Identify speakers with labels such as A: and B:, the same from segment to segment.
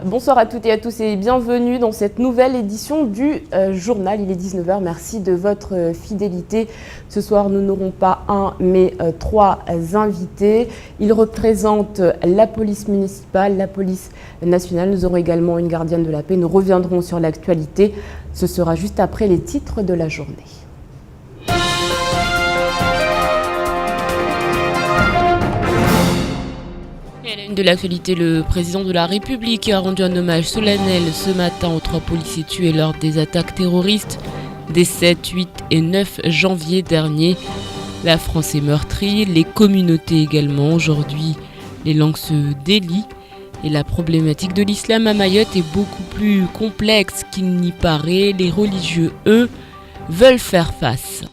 A: Bonsoir à toutes et à tous et bienvenue dans cette nouvelle édition du journal. Il est 19h, merci de votre fidélité. Ce soir, nous n'aurons pas un, mais trois invités. Ils représentent la police municipale, la police nationale. Nous aurons également une gardienne de la paix. Nous reviendrons sur l'actualité. Ce sera juste après les titres de la journée. Et à la une de l'actualité, le président de la République a rendu un hommage solennel ce matin aux 3 policiers tués lors des attaques terroristes des 7, 8 et 9 janvier dernier. La France est meurtrie, les communautés également. Aujourd'hui, les langues se délient et la problématique de l'islam à Mayotte est beaucoup plus complexe qu'il n'y paraît. Les religieux, eux, veulent faire face.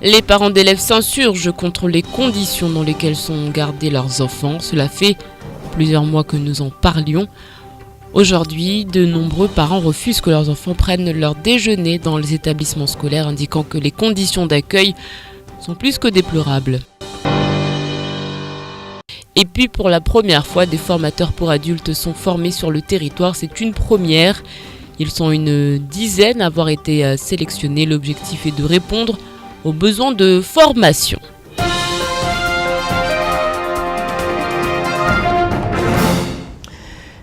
A: Les parents d'élèves s'insurgent contre les conditions dans lesquelles sont gardés leurs enfants. Cela fait plusieurs mois que nous en parlions. Aujourd'hui, de nombreux parents refusent que leurs enfants prennent leur déjeuner dans les établissements scolaires, indiquant que les conditions d'accueil sont plus que déplorables. Et puis pour la première fois, des formateurs pour adultes sont formés sur le territoire. C'est une première. Ils sont une dizaine à avoir été sélectionnés. L'objectif est de répondre aux besoins de formation.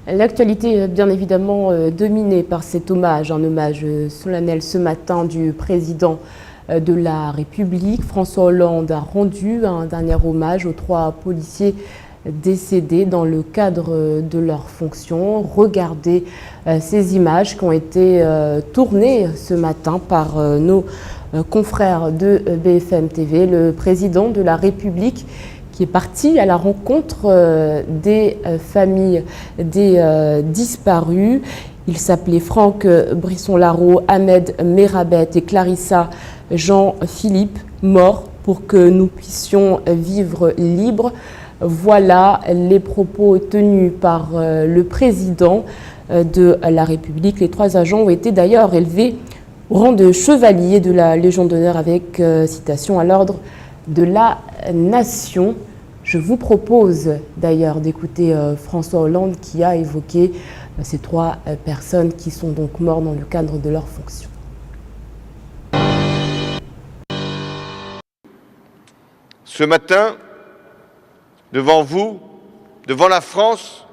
A: L'actualité est bien évidemment dominée par cet hommage, un hommage solennel ce matin du président de la République. François Hollande a rendu un dernier hommage aux 3 policiers décédés dans le cadre de leurs fonctions. Regardez ces images qui ont été tournées ce matin par nos confrère de BFM TV, le président de la République qui est parti à la rencontre des familles des disparus. Il s'appelait Franck Brisson-Larrot, Ahmed Merabet et Clarissa Jean-Philippe, morts pour que nous puissions vivre libres. Voilà les propos tenus par le président de la République. Les 3 agents ont été d'ailleurs élevés au rang de chevalier de la Légion d'honneur avec citation à l'ordre de la nation. Je vous propose d'ailleurs d'écouter François Hollande qui a évoqué ces 3 personnes qui sont donc mortes dans le cadre de leurs fonctions.
B: Ce matin, devant vous, devant la France,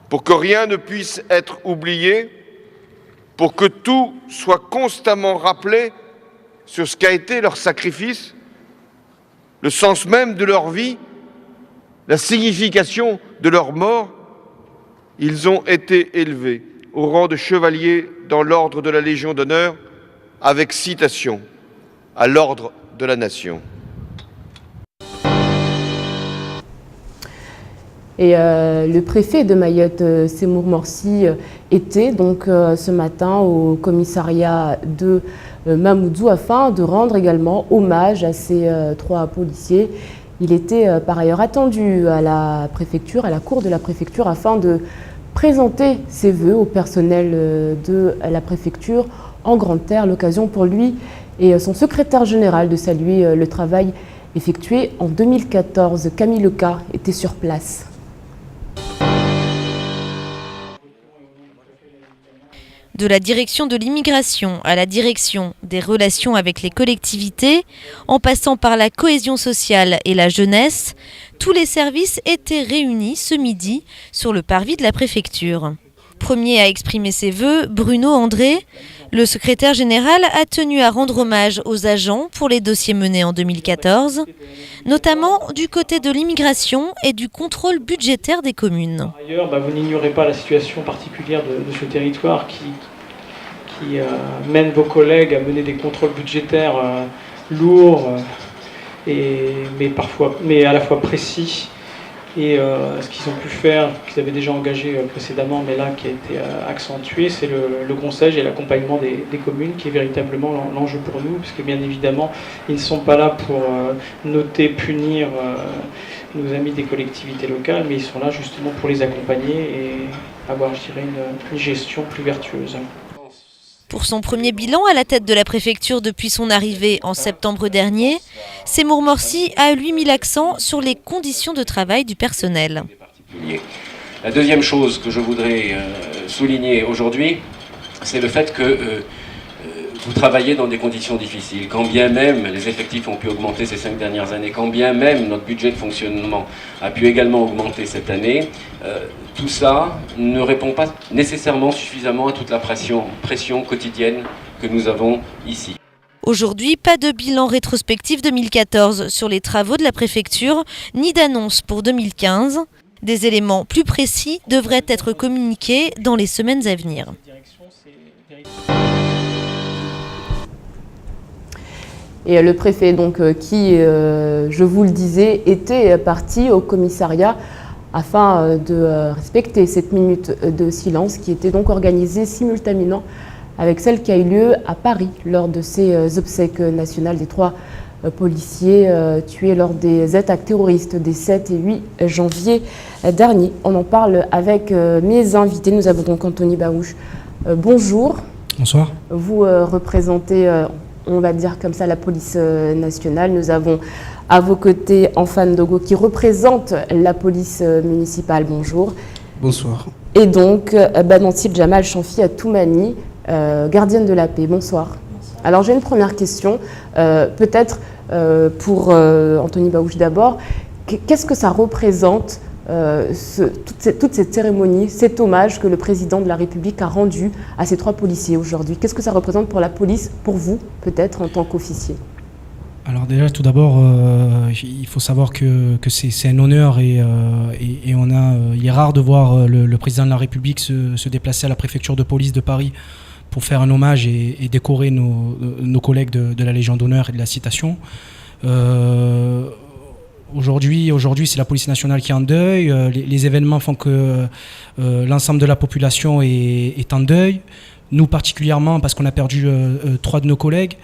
B: pour que rien ne puisse être oublié, pour que tout soit constamment rappelé sur ce qu'a été leur sacrifice, le sens même de leur vie, la signification de leur mort, ils ont été élevés au rang de chevaliers dans l'ordre de la Légion d'honneur avec citation à l'ordre de la nation.
A: Et le préfet de Mayotte, Seymour Morsi, était donc ce matin au commissariat de Mamoudzou afin de rendre également hommage à ces 3 policiers. Il était par ailleurs attendu à la préfecture, à la cour de la préfecture, afin de présenter ses vœux au personnel de la préfecture en Grande Terre. L'occasion pour lui et son secrétaire général de saluer le travail effectué en 2014. Camille Leca était sur place.
C: De la direction de l'immigration à la direction des relations avec les collectivités, en passant par la cohésion sociale et la jeunesse, tous les services étaient réunis ce midi sur le parvis de la préfecture. Premier à exprimer ses vœux, Bruno André, le secrétaire général a tenu à rendre hommage aux agents pour les dossiers menés en 2014, notamment du côté de l'immigration et du contrôle budgétaire des communes.
D: Par ailleurs, vous n'ignorez pas la situation particulière de ce territoire qui mène vos collègues à mener des contrôles budgétaires lourds, mais à la fois précis. Et ce qu'ils ont pu faire, qu'ils avaient déjà engagé précédemment, mais là qui a été accentué, c'est le conseil et l'accompagnement des communes qui est véritablement l'enjeu pour nous, parce que bien évidemment, ils ne sont pas là pour noter, punir nos amis des collectivités locales, mais ils sont là justement pour les accompagner et avoir, je dirais, une gestion plus vertueuse.
C: Pour son premier bilan à la tête de la préfecture depuis son arrivée en septembre dernier, Seymour Morsi a lui mis l'accent sur les conditions de travail du personnel.
E: La deuxième chose que je voudrais souligner aujourd'hui, c'est le fait que vous travaillez dans des conditions difficiles. Quand bien même les effectifs ont pu augmenter ces 5 dernières années, quand bien même notre budget de fonctionnement a pu également augmenter cette année, tout ça ne répond pas nécessairement suffisamment à toute la pression quotidienne que nous avons ici.
C: Aujourd'hui, pas de bilan rétrospectif 2014 sur les travaux de la préfecture, ni d'annonce pour 2015. Des éléments plus précis devraient être communiqués dans les semaines à venir.
A: Et le préfet, donc, qui, je vous le disais, était parti au commissariat afin de respecter cette minute de silence qui était donc organisée simultanément avec celle qui a eu lieu à Paris lors de ces obsèques nationales des 3 policiers tués lors des attaques terroristes des 7 et 8 janvier dernier. On en parle avec mes invités. Nous avons donc Anthony Baouche. Bonjour.
F: Bonsoir.
A: Vous représentez, on va dire comme ça, la police nationale. Nous avons à vos côtés Anfane Dogo qui représente la police municipale. Bonjour.
F: Bonsoir.
A: Et donc Banantil Jamal Chanfi Atoumani, gardienne de la paix. Bonsoir. Bonsoir. Alors j'ai une première question, peut-être pour Anthony Baouche d'abord. Qu'est-ce que ça représente, toute cette cérémonie, cet hommage que le président de la République a rendu à ces 3 policiers aujourd'hui? Qu'est-ce que ça représente pour la police, pour vous peut-être en tant qu'officier?
F: Alors déjà, tout d'abord, il faut savoir que c'est un honneur et il est rare de voir le président de la République se déplacer à la préfecture de police de Paris pour faire un hommage et décorer nos collègues de la Légion d'honneur et de la Citation. Aujourd'hui, c'est la police nationale qui est en deuil. Les événements font que l'ensemble de la population est en deuil. Nous particulièrement, parce qu'on a perdu 3 de nos collègues.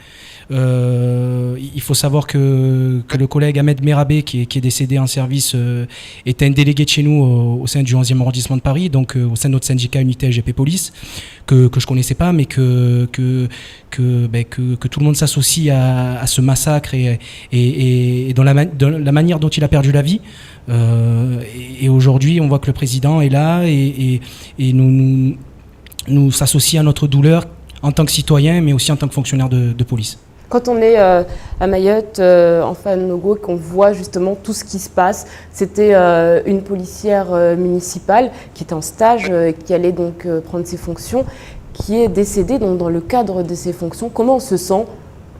F: Il faut savoir que le collègue Ahmed Merabé, qui est décédé en service, était un délégué de chez nous au sein du 11e arrondissement de Paris, donc au sein de notre syndicat Unité SGP Police, que je connaissais pas, mais que tout le monde s'associe à ce massacre et dans la manière dont il a perdu la vie. Et aujourd'hui, on voit que le président est là et nous s'associe à notre douleur en tant que citoyen, mais aussi en tant que fonctionnaire de police.
A: Quand on est à Mayotte, Anfane Dogo, qu'on voit justement tout ce qui se passe, c'était une policière municipale qui était en stage, qui allait donc prendre ses fonctions, qui est décédée donc, dans le cadre de ses fonctions. Comment on se sent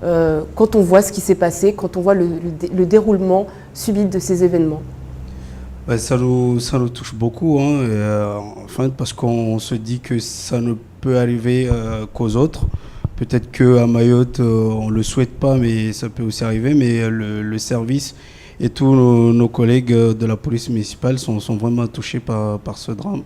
A: quand on voit ce qui s'est passé, quand on voit le déroulement subit de ces événements?
G: Ça nous touche beaucoup, enfin, parce qu'on se dit que ça ne peut arriver qu'aux autres. Peut-être qu'à Mayotte, on ne le souhaite pas, mais ça peut aussi arriver. Mais le service et tous nos collègues de la police municipale sont vraiment touchés par ce drame.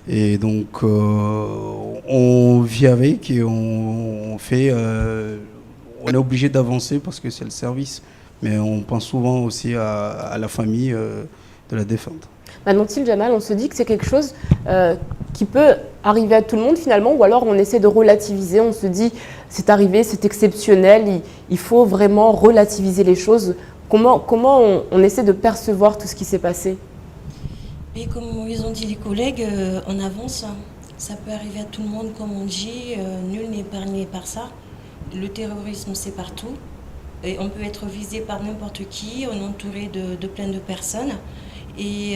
G: Et donc, on vit avec et on est obligé d'avancer parce que c'est le service. Mais on pense souvent aussi à la famille de la défunte.
A: Banantil Jamal, on se dit que c'est quelque chose qui peut arriver à tout le monde finalement, ou alors on essaie de relativiser, on se dit c'est arrivé, c'est exceptionnel, il faut vraiment relativiser les choses. Comment on essaie de percevoir tout ce qui s'est passé?
H: Et comme ils ont dit les collègues, on avance, ça peut arriver à tout le monde comme on dit, nul n'est épargné par ça. Le terrorisme c'est partout, et on peut être visé par n'importe qui, on est entouré de plein de personnes. Et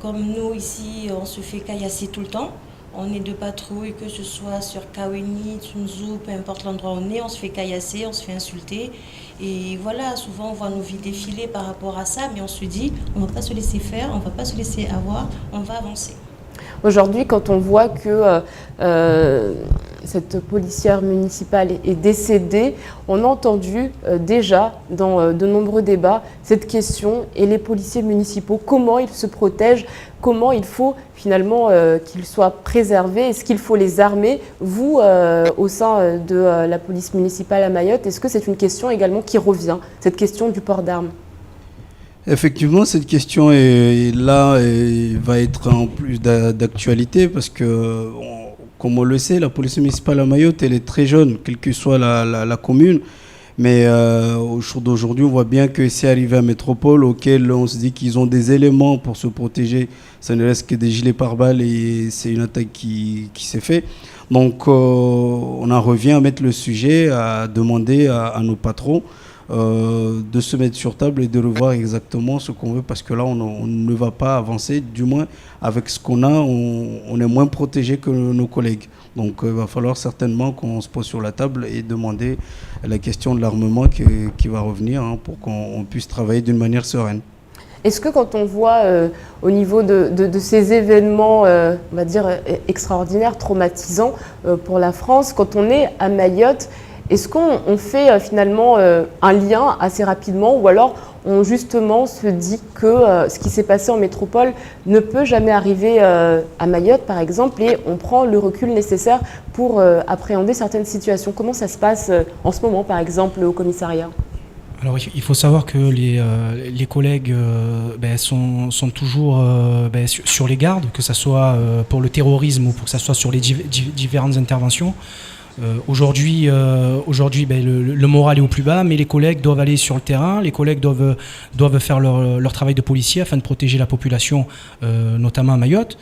H: comme nous ici, on se fait caillasser tout le temps, on est de patrouille, que ce soit sur Kaweni, Tsunzu, peu importe l'endroit où on se fait caillasser, on se fait insulter. Et voilà, souvent on voit nos vies défiler par rapport à ça, mais on se dit, on ne va pas se laisser faire, on ne va pas se laisser avoir, on va avancer.
A: Aujourd'hui, quand on voit que cette policière municipale est décédée, on a entendu déjà dans de nombreux débats cette question, et les policiers municipaux, comment ils se protègent, comment il faut finalement qu'ils soient préservés, est-ce qu'il faut les armer? Vous, au sein de la police municipale à Mayotte, est-ce que c'est une question également qui revient, cette question du port d'armes?
G: Effectivement, cette question est là et va être en plus d'actualité parce que, comme on le sait, la police municipale à Mayotte, elle est très jeune, quelle que soit la commune. Mais au jour d'aujourd'hui, on voit bien que c'est arrivé à Métropole, auquel on se dit qu'ils ont des éléments pour se protéger. Ça ne reste que des gilets pare-balles et c'est une attaque qui s'est faite. Donc on en revient à mettre le sujet, à demander à nos patrons de se mettre sur table et de revoir exactement ce qu'on veut, parce que là on ne va pas avancer, du moins avec ce qu'on a, on est moins protégé que nos collègues. Donc il va falloir certainement qu'on se pose sur la table et demander la question de l'armement qui va revenir, hein, pour qu'on puisse travailler d'une manière sereine.
A: Est-ce que quand on voit au niveau de ces événements, on va dire, extraordinaires, traumatisants pour la France, quand on est à Mayotte, est-ce qu'on fait finalement un lien assez rapidement, ou alors on justement se dit que ce qui s'est passé en métropole ne peut jamais arriver à Mayotte par exemple, et on prend le recul nécessaire pour appréhender certaines situations? Comment ça se passe en ce moment par exemple au commissariat?
F: Alors il faut savoir que les collègues sont toujours sur les gardes, que ce soit pour le terrorisme ou pour que ce soit sur les différentes interventions. Aujourd'hui, le moral est au plus bas, mais les collègues doivent aller sur le terrain, les collègues doivent faire leur travail de policier afin de protéger la population, notamment à Mayotte.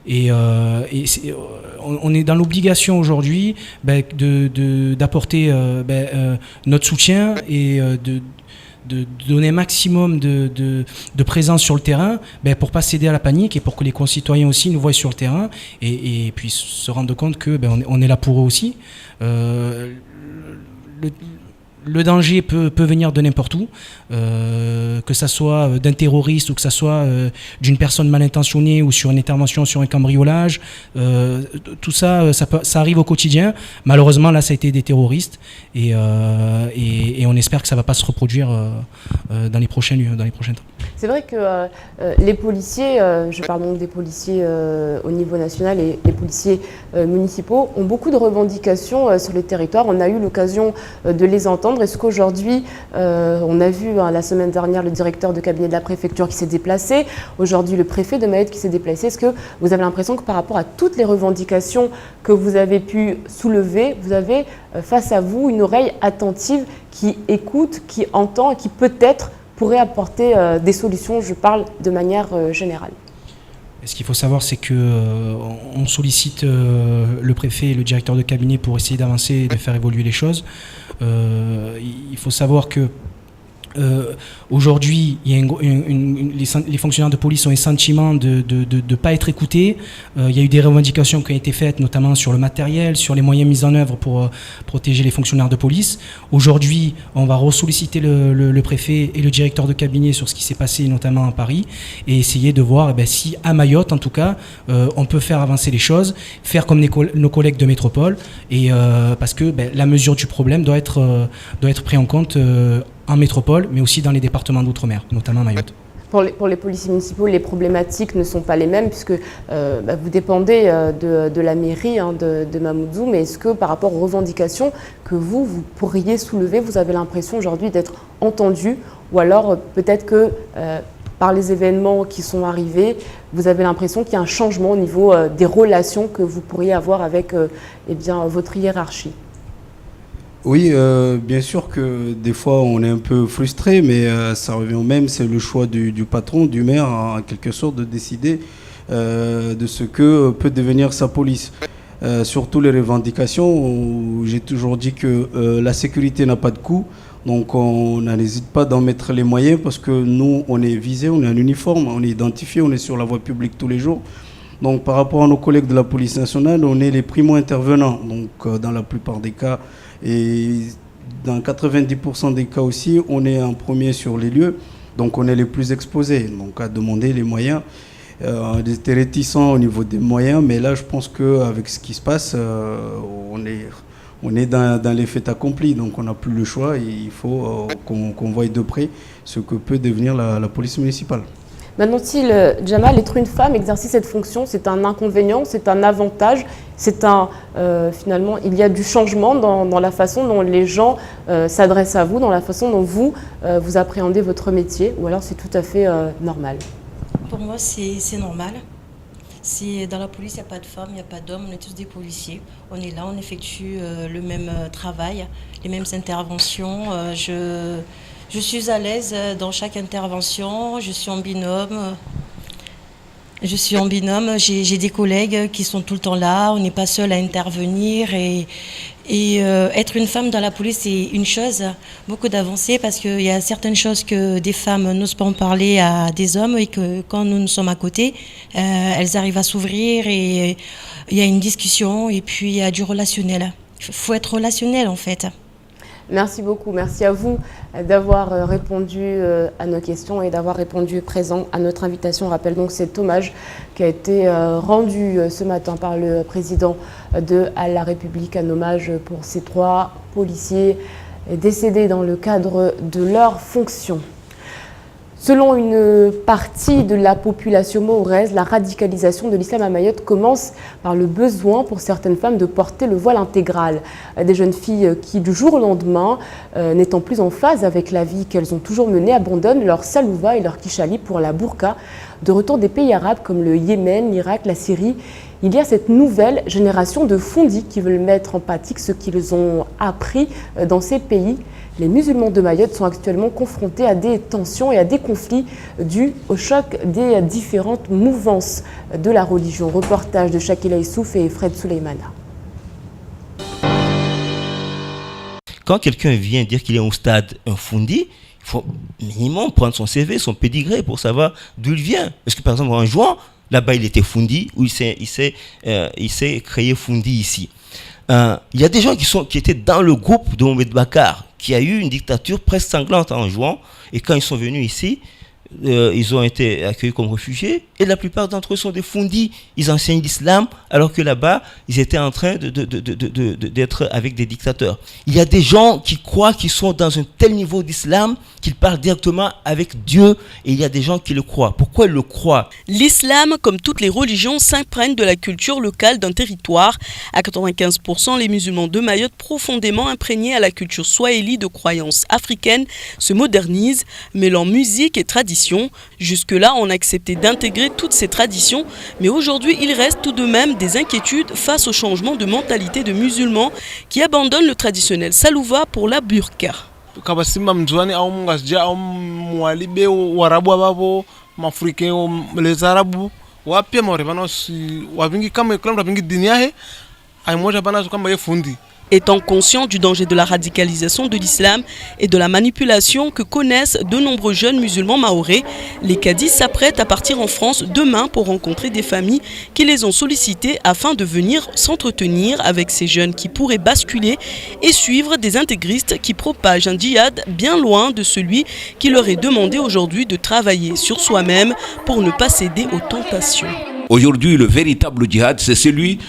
F: Et on est dans l'obligation aujourd'hui d'apporter notre soutien et de donner un maximum de présence sur le terrain, pour ne pas céder à la panique et pour que les concitoyens aussi nous voient sur le terrain et puissent se rendre compte que on est là pour eux aussi. Le danger peut venir de n'importe où, que ça soit d'un terroriste ou que ça soit d'une personne mal intentionnée ou sur une intervention sur un cambriolage. Tout ça, ça arrive au quotidien. Malheureusement, là, ça a été des terroristes et on espère que ça ne va pas se reproduire dans les prochains temps.
A: C'est vrai que les policiers, je parle donc des policiers au niveau national et les policiers municipaux, ont beaucoup de revendications sur les territoires. On a eu l'occasion de les entendre. Est-ce qu'aujourd'hui, on a vu la semaine dernière le directeur de cabinet de la préfecture qui s'est déplacé, aujourd'hui le préfet de Mayotte qui s'est déplacé. Est-ce que vous avez l'impression que par rapport à toutes les revendications que vous avez pu soulever, vous avez face à vous une oreille attentive qui écoute, qui entend et qui peut-être pourrait apporter des solutions, je parle de manière générale?
F: Et ce qu'il faut savoir, c'est qu'on sollicite le préfet et le directeur de cabinet pour essayer d'avancer et de faire évoluer les choses. Il faut savoir que aujourd'hui, il y a les fonctionnaires de police ont un sentiment de ne pas être écoutés. Il y a eu des revendications qui ont été faites, notamment sur le matériel, sur les moyens mis en œuvre pour protéger les fonctionnaires de police. Aujourd'hui, on va ressolliciter le préfet et le directeur de cabinet sur ce qui s'est passé, notamment à Paris, et essayer de voir si, à Mayotte en tout cas, on peut faire avancer les choses, faire comme nos collègues de métropole, et parce que la mesure du problème doit être prise en compte en métropole, mais aussi dans les départements d'outre-mer, notamment à Mayotte.
A: Pour les policiers municipaux, les problématiques ne sont pas les mêmes, puisque vous dépendez de la mairie de Mamoudzou, mais est-ce que par rapport aux revendications que vous pourriez soulever, vous avez l'impression aujourd'hui d'être entendu, ou alors peut-être que par les événements qui sont arrivés, vous avez l'impression qu'il y a un changement au niveau des relations que vous pourriez avoir avec votre hiérarchie?
G: Oui, bien sûr que des fois on est un peu frustré, mais ça revient au même, c'est le choix du patron, du maire, en quelque sorte, de décider de ce que peut devenir sa police. Surtout les revendications, où j'ai toujours dit que la sécurité n'a pas de coût, donc on n'hésite pas d'en mettre les moyens, parce que nous, on est visés, on est en uniforme, on est identifié, on est sur la voie publique tous les jours. Donc par rapport à nos collègues de la police nationale, on est les primo-intervenants, donc dans la plupart des cas. Et dans 90% des cas aussi, on est en premier sur les lieux, donc on est les plus exposés. Donc à demander les moyens, on était réticents au niveau des moyens, mais là je pense qu'avec ce qui se passe, on est dans les faits accomplis, donc on n'a plus le choix et il faut qu'on voie de près ce que peut devenir la police municipale.
A: Maintenant, Djamal, être une femme, exercer cette fonction, c'est un inconvénient, c'est un avantage, finalement, il y a du changement dans la façon dont les gens s'adressent à vous, dans la façon dont vous appréhendez votre métier, ou alors c'est tout à fait normal?
H: Pour moi, c'est normal. Dans la police, il n'y a pas de femmes, il n'y a pas d'hommes, on est tous des policiers. On est là, on effectue le même travail, les mêmes interventions. Je suis à l'aise dans chaque intervention, je suis en binôme. J'ai des collègues qui sont tout le temps là, on n'est pas seul à intervenir et être une femme dans la police, c'est une chose, beaucoup d'avancées parce qu'il y a certaines choses que des femmes n'osent pas en parler à des hommes et que quand nous sommes à côté, elles arrivent à s'ouvrir et il y a une discussion et puis il y a du relationnel. Il faut être relationnel en fait.
A: Merci beaucoup, merci à vous d'avoir répondu à nos questions et d'avoir répondu présent à notre invitation. On rappelle donc cet hommage qui a été rendu ce matin par le président de la République, un hommage pour ces 3 policiers décédés dans le cadre de leur fonction. Selon une partie de la population mahoraise, la radicalisation de l'islam à Mayotte commence par le besoin pour certaines femmes de porter le voile intégral. Des jeunes filles qui, du jour au lendemain, n'étant plus en phase avec la vie qu'elles ont toujours menée, abandonnent leur salouva et leur kishali pour la burqa. De retour des pays arabes comme le Yémen, l'Irak, la Syrie, il y a cette nouvelle génération de fondis qui veulent mettre en pratique ce qu'ils ont appris dans ces pays. Les musulmans de Mayotte sont actuellement confrontés à des tensions et à des conflits dus au choc des différentes mouvances de la religion. Reportage de Shakila Issouf et Fred Souleymana.
I: Quand quelqu'un vient dire qu'il est au stade un fondi, il faut minimum prendre son CV, son pédigré pour savoir d'où il vient. Parce que par exemple, en juin, là-bas, il était fondi ou il s'est créé fondi ici. Il y a des gens qui étaient dans le groupe de Mohamed Bakar, qui a eu une dictature presque sanglante en juin, et quand ils sont venus ici, ils ont été accueillis comme réfugiés, et la plupart d'entre eux sont des fondis. Ils enseignent l'islam, alors que là-bas, ils étaient en train d'être avec des dictateurs. Il y a des gens qui croient qu'ils sont dans un tel niveau d'islam qu'ils parlent directement avec Dieu, et il y a des gens qui le croient. Pourquoi ils le croient?
J: L'islam, comme toutes les religions, s'imprègne de la culture locale d'un territoire. À 95%, les musulmans de Mayotte, profondément imprégnés à la culture swahili de croyances africaines, se modernisent, mêlant musique et tradition. Jusque-là, on acceptait d'intégrer toutes ces traditions, mais aujourd'hui, il reste tout de même des inquiétudes face au changement de mentalité de musulmans qui abandonnent le traditionnel salouva pour la burqa.
K: Kabasimba mzwani au mngasja au mwalibe warabu ababo mafrike les arabes wapia morevano wavingi kama kila mtu dini yake aimoja bana kama yefundi.
J: Étant conscient du danger de la radicalisation de l'islam et de la manipulation que connaissent de nombreux jeunes musulmans mahorais, les cadis s'apprêtent à partir en France demain pour rencontrer des familles qui les ont sollicités afin de venir s'entretenir avec ces jeunes qui pourraient basculer et suivre des intégristes qui propagent un djihad bien loin de celui qui leur est demandé aujourd'hui de travailler sur soi-même pour ne pas céder aux tentations.
L: Aujourd'hui, le véritable djihad, c'est celui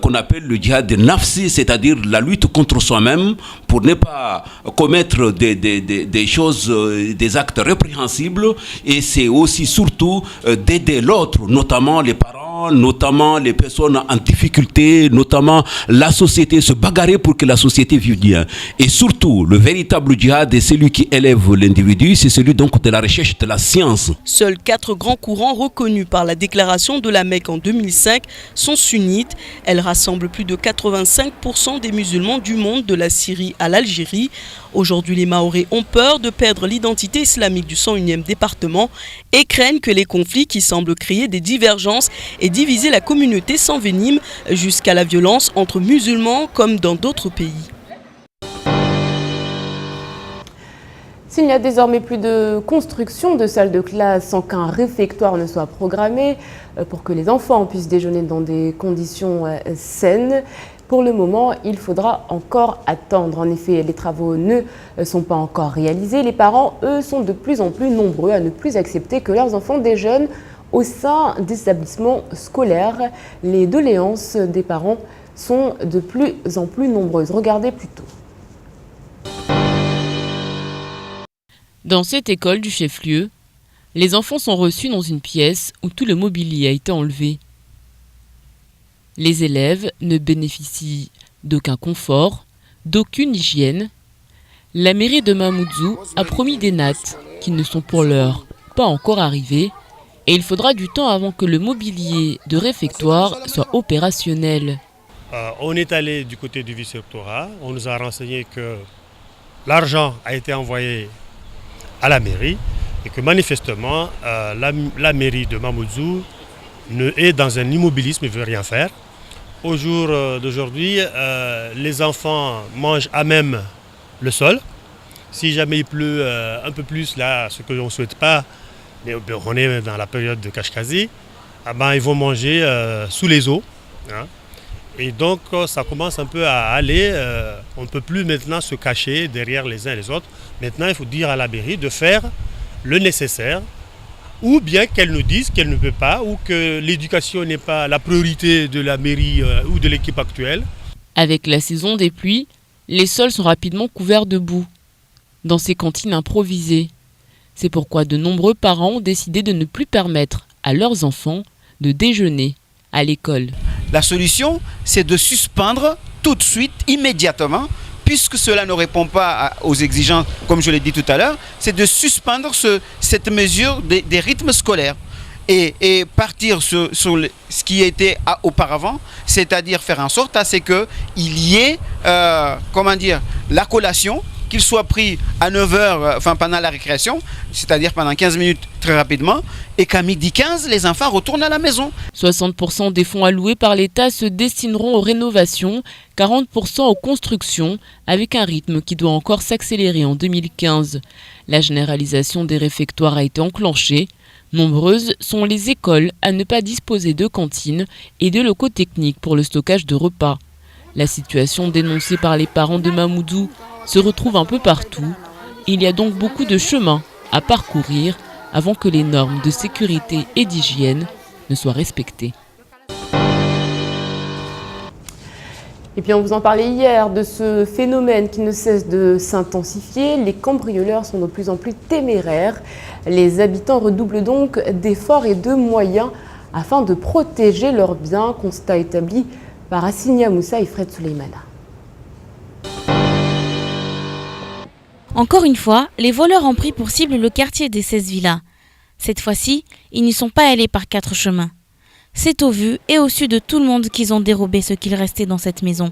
L: qu'on appelle le djihad de nafsi, c'est-à-dire la lutte contre soi-même pour ne pas commettre des choses, des actes répréhensibles. Et c'est aussi surtout d'aider l'autre, notamment les parents, notamment les personnes en difficulté, notamment la société, se bagarrer pour que la société vive bien. Et surtout, le véritable djihad est celui qui élève l'individu, c'est celui donc de la recherche de la science.
J: Seuls 4 grands courants reconnus par la déclaration de la Mecque en 2005 sont sunnites. Elles rassemblent plus de 85% des musulmans du monde, de la Syrie à l'Algérie. Aujourd'hui, les Mahorais ont peur de perdre l'identité islamique du 101e département et craignent que les conflits qui semblent créer des divergences et diviser la communauté s'enveniment jusqu'à la violence entre musulmans comme dans d'autres pays.
A: S'il n'y a désormais plus de construction de salles de classe sans qu'un réfectoire ne soit programmé pour que les enfants puissent déjeuner dans des conditions saines, pour le moment, il faudra encore attendre. En effet, les travaux ne sont pas encore réalisés. Les parents, eux, sont de plus en plus nombreux à ne plus accepter que leurs enfants déjeunent au sein des établissements scolaires. Les doléances des parents sont de plus en plus nombreuses. Regardez plutôt.
M: Dans cette école du chef-lieu, les enfants sont reçus dans une pièce où tout le mobilier a été enlevé. Les élèves ne bénéficient d'aucun confort, d'aucune hygiène. La mairie de Mamoudzou a promis des nattes qui ne sont pour l'heure pas encore arrivées et il faudra du temps avant que le mobilier de réfectoire soit opérationnel.
N: On est allé du côté du vice-rectorat, on nous a renseigné que l'argent a été envoyé à la mairie et que manifestement la mairie de Mamoudzou est dans un immobilisme et ne veut rien faire. Au jour d'aujourd'hui, les enfants mangent à même le sol. Si jamais il pleut un peu plus, là, ce que l'on ne souhaite pas, mais on est dans la période de Kashkazi, ils vont manger sous les eaux. Hein. Et donc ça commence un peu à aller, on ne peut plus maintenant se cacher derrière les uns et les autres. Maintenant il faut dire à la mairie de faire le nécessaire, ou bien qu'elle nous dise qu'elle ne peut pas, ou que l'éducation n'est pas la priorité de la mairie ou de l'équipe actuelle.
M: Avec la saison des pluies, les sols sont rapidement couverts de boue dans ces cantines improvisées. C'est pourquoi de nombreux parents ont décidé de ne plus permettre à leurs enfants de déjeuner à l'école.
O: La solution, c'est de suspendre tout de suite, immédiatement, puisque cela ne répond pas aux exigences, comme je l'ai dit tout à l'heure, c'est de suspendre cette mesure des rythmes scolaires et partir sur ce qui était auparavant, c'est-à-dire faire en sorte à ce qu'il y ait la collation, qu'il soit pris à 9h, pendant la récréation, c'est-à-dire pendant 15 minutes très rapidement, et qu'à 12h15, les enfants retournent à la maison.
M: 60% des fonds alloués par l'État se destineront aux rénovations, 40% aux constructions, avec un rythme qui doit encore s'accélérer en 2015. La généralisation des réfectoires a été enclenchée. Nombreuses sont les écoles à ne pas disposer de cantines et de locaux techniques pour le stockage de repas. La situation dénoncée par les parents de Mamoudzou se retrouve un peu partout. Il y a donc beaucoup de chemin à parcourir avant que les normes de sécurité et d'hygiène ne soient respectées.
A: Et puis on vous en parlait hier de ce phénomène qui ne cesse de s'intensifier. Les cambrioleurs sont de plus en plus téméraires. Les habitants redoublent donc d'efforts et de moyens afin de protéger leurs biens. Constat établi par Assigna Moussa et Fred Souleymana.
P: Encore une fois, les voleurs ont pris pour cible le quartier des 16 villas. Cette fois-ci, ils n'y sont pas allés par 4 chemins. C'est au vu et au su de tout le monde qu'ils ont dérobé ce qu'il restait dans cette maison.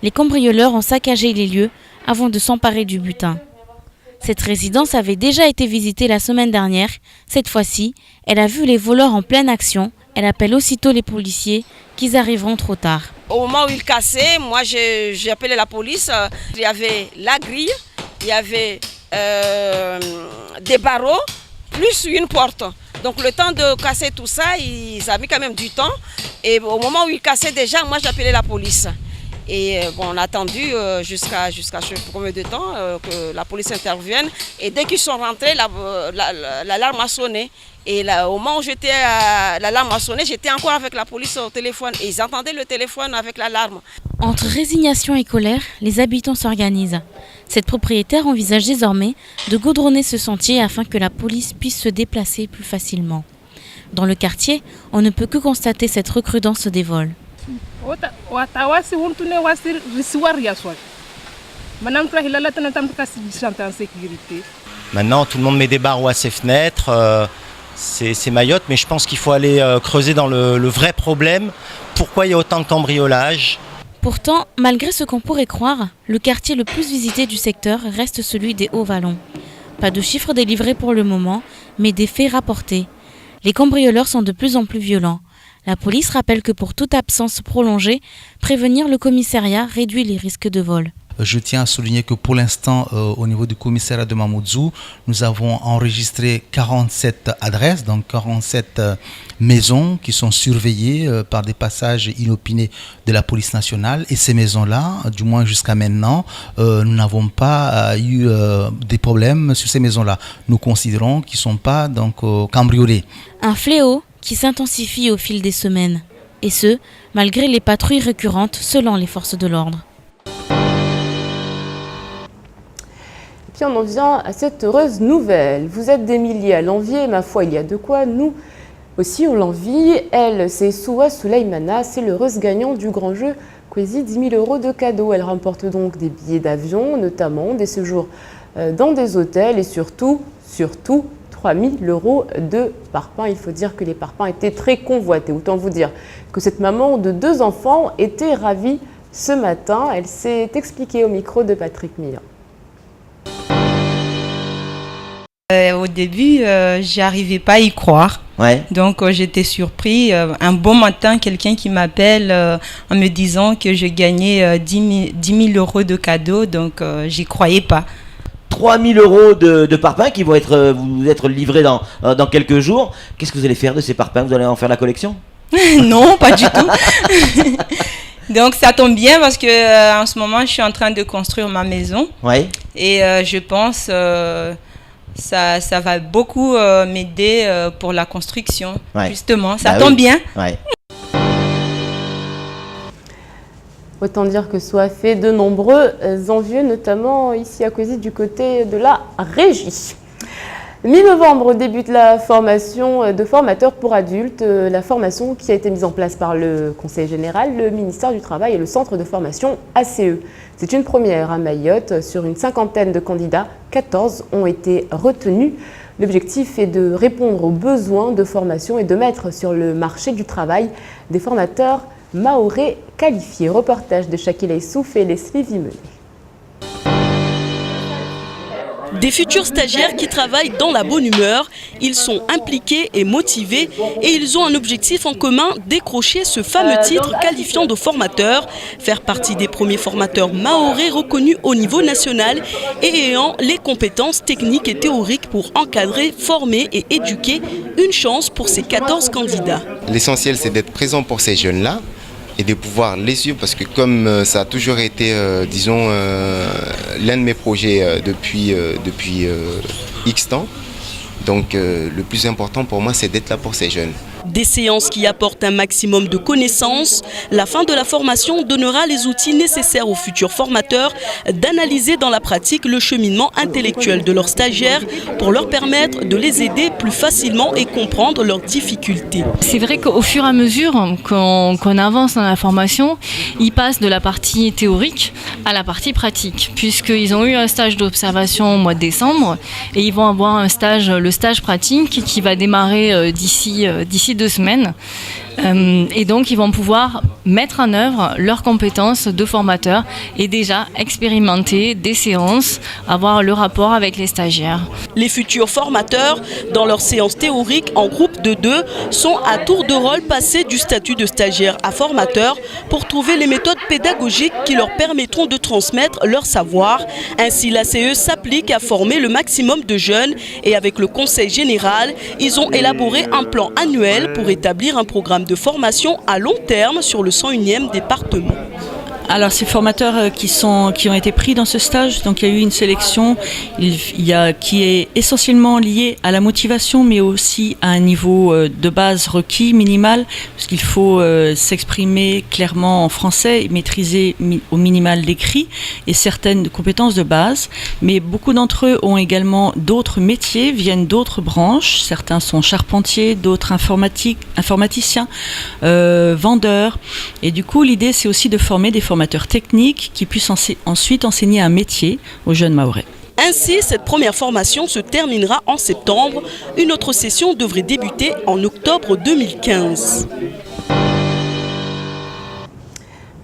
P: Les cambrioleurs ont saccagé les lieux avant de s'emparer du butin. Cette résidence avait déjà été visitée la semaine dernière. Cette fois-ci, elle a vu les voleurs en pleine action. Elle appelle aussitôt les policiers qu'ils arriveront trop tard.
Q: Au moment où ils cassaient, moi j'ai appelé la police. Il y avait la grille, il y avait des barreaux, plus une porte. Donc le temps de casser tout ça, ils avaient quand même du temps. Et au moment où ils cassaient déjà, moi j'ai appelé la police. Et on a attendu jusqu'à combien de temps que la police intervienne. Et dès qu'ils sont rentrés, l'alarme a sonné. Et là, au moment où l'alarme a sonné, j'étais encore avec la police au téléphone. Et ils entendaient le téléphone avec l'alarme.
P: Entre résignation et colère, les habitants s'organisent. Cette propriétaire envisage désormais de goudronner ce sentier afin que la police puisse se déplacer plus facilement. Dans le quartier, on ne peut que constater cette recrudescence des vols.
R: Maintenant, tout le monde met des barreaux à ses fenêtres. C'est Mayotte, mais je pense qu'il faut aller creuser dans le vrai problème. Pourquoi il y a autant de cambriolages ?
P: Pourtant, malgré ce qu'on pourrait croire, le quartier le plus visité du secteur reste celui des Hauts-Vallons. Pas de chiffres délivrés pour le moment, mais des faits rapportés. Les cambrioleurs sont de plus en plus violents. La police rappelle que pour toute absence prolongée, prévenir le commissariat réduit les risques de vol.
S: Je tiens à souligner que pour l'instant, au niveau du commissariat de Mamoudzou, nous avons enregistré 47 adresses, donc 47 maisons qui sont surveillées par des passages inopinés de la police nationale. Et ces maisons-là, du moins jusqu'à maintenant, nous n'avons pas eu des problèmes sur ces maisons-là. Nous considérons qu'ils ne sont pas donc, cambriolés.
P: Un fléau qui s'intensifie au fil des semaines. Et ce, malgré les patrouilles récurrentes selon les forces de l'ordre.
A: Puis on en vient à cette heureuse nouvelle. Vous êtes des milliers à l'envier, ma foi, il y a de quoi. Nous aussi, on l'envie. Elle, c'est Souwa Souleymana, c'est l'heureuse gagnante du grand jeu Kwezi 10 000 € de cadeaux. Elle remporte donc des billets d'avion, notamment des séjours dans des hôtels et surtout, tous 3 000 € de parpaings. Il faut dire que les parpaings étaient très convoités. Autant vous dire que cette maman de 2 enfants était ravie ce matin. Elle s'est expliquée au micro de Patrick Milan.
T: Au début, j'arrivais pas à y croire.
U: Ouais.
T: Donc j'étais surpris. Un bon matin, quelqu'un qui m'appelle en me disant que je gagnais 10 000 € de cadeaux. Donc j'y croyais pas.
U: 3 000 € de parpaings qui vont vous être livrés dans quelques jours. Qu'est-ce que vous allez faire de ces parpaings? Vous allez en faire la collection?
T: Non, pas du tout. Donc ça tombe bien parce que en ce moment, je suis en train de construire ma maison.
U: Ouais.
T: Et je pense ça va beaucoup m'aider pour la construction.
U: Ouais.
T: Justement, ça tombe bien.
U: Ouais.
A: Autant dire que soit fait de nombreux envieux, notamment ici à Coisy du côté de la régie. Mi-novembre débute la formation de formateurs pour adultes, la formation qui a été mise en place par le Conseil général, le ministère du Travail et le centre de formation ACE. C'est une première à Mayotte. Sur une 50aine de candidats, 14 ont été retenus. L'objectif est de répondre aux besoins de formation et de mettre sur le marché du travail des formateurs mahorais qualifiés. Reportage de Shakila Issouf et Leslie Vimeli.
J: Des futurs stagiaires qui travaillent dans la bonne humeur, ils sont impliqués et motivés et ils ont un objectif en commun, décrocher ce fameux titre qualifiant de formateur, faire partie des premiers formateurs mahorais reconnus au niveau national et ayant les compétences techniques et théoriques pour encadrer, former et éduquer. Une chance pour ces 14 candidats.
V: L'essentiel, c'est d'être présent pour ces jeunes-là et de pouvoir les suivre parce que comme ça a toujours été, disons, l'un de mes projets depuis X temps, donc le plus important pour moi, c'est d'être là pour ces jeunes.
J: Des séances qui apportent un maximum de connaissances. La fin de la formation donnera les outils nécessaires aux futurs formateurs d'analyser dans la pratique le cheminement intellectuel de leurs stagiaires pour leur permettre de les aider plus facilement et comprendre leurs difficultés.
W: C'est vrai qu'au fur et à mesure qu'on avance dans la formation, ils passent de la partie théorique à la partie pratique, puisqu'ils ont eu un stage d'observation au mois de décembre et ils vont avoir le stage pratique qui va démarrer d'ici 2 semaines. Et donc, ils vont pouvoir mettre en œuvre leurs compétences de formateurs et déjà expérimenter des séances, avoir le rapport avec les stagiaires.
J: Les futurs formateurs, dans leurs séances théoriques en groupe de 2, sont à tour de rôle passés du statut de stagiaire à formateur pour trouver les méthodes pédagogiques qui leur permettront de transmettre leur savoir. Ainsi, l'ACE s'applique à former le maximum de jeunes et avec le Conseil général, ils ont élaboré un plan annuel pour établir un programme de formation à long terme sur le 101e département.
X: Alors ces formateurs qui ont été pris dans ce stage, donc il y a eu une sélection qui est essentiellement liée à la motivation mais aussi à un niveau de base requis minimal parce qu'il faut s'exprimer clairement en français et maîtriser au minimal l'écrit et certaines compétences de base, mais beaucoup d'entre eux ont également d'autres métiers, viennent d'autres branches, certains sont charpentiers, d'autres informaticiens, vendeurs et du coup l'idée c'est aussi de former des formateurs techniques qui puissent ensuite enseigner un métier aux jeunes mahorais.
J: Ainsi, cette première formation se terminera en septembre. Une autre session devrait débuter en octobre 2015.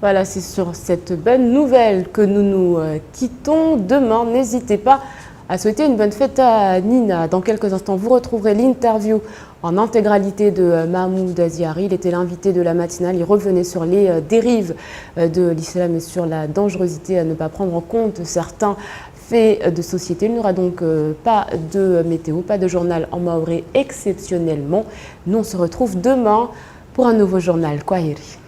A: Voilà, c'est sur cette bonne nouvelle que nous nous quittons. Demain, n'hésitez pas à souhaiter une bonne fête à Nina. Dans quelques instants, vous retrouverez l'interview en intégralité de Mahmoud Aziari. Il était l'invité de la matinale. Il revenait sur les dérives de l'islam et sur la dangerosité à ne pas prendre en compte certains faits de société. Il n'y aura donc pas de météo, pas de journal en mahorais exceptionnellement. Nous, on se retrouve demain pour un nouveau journal Kwahiri.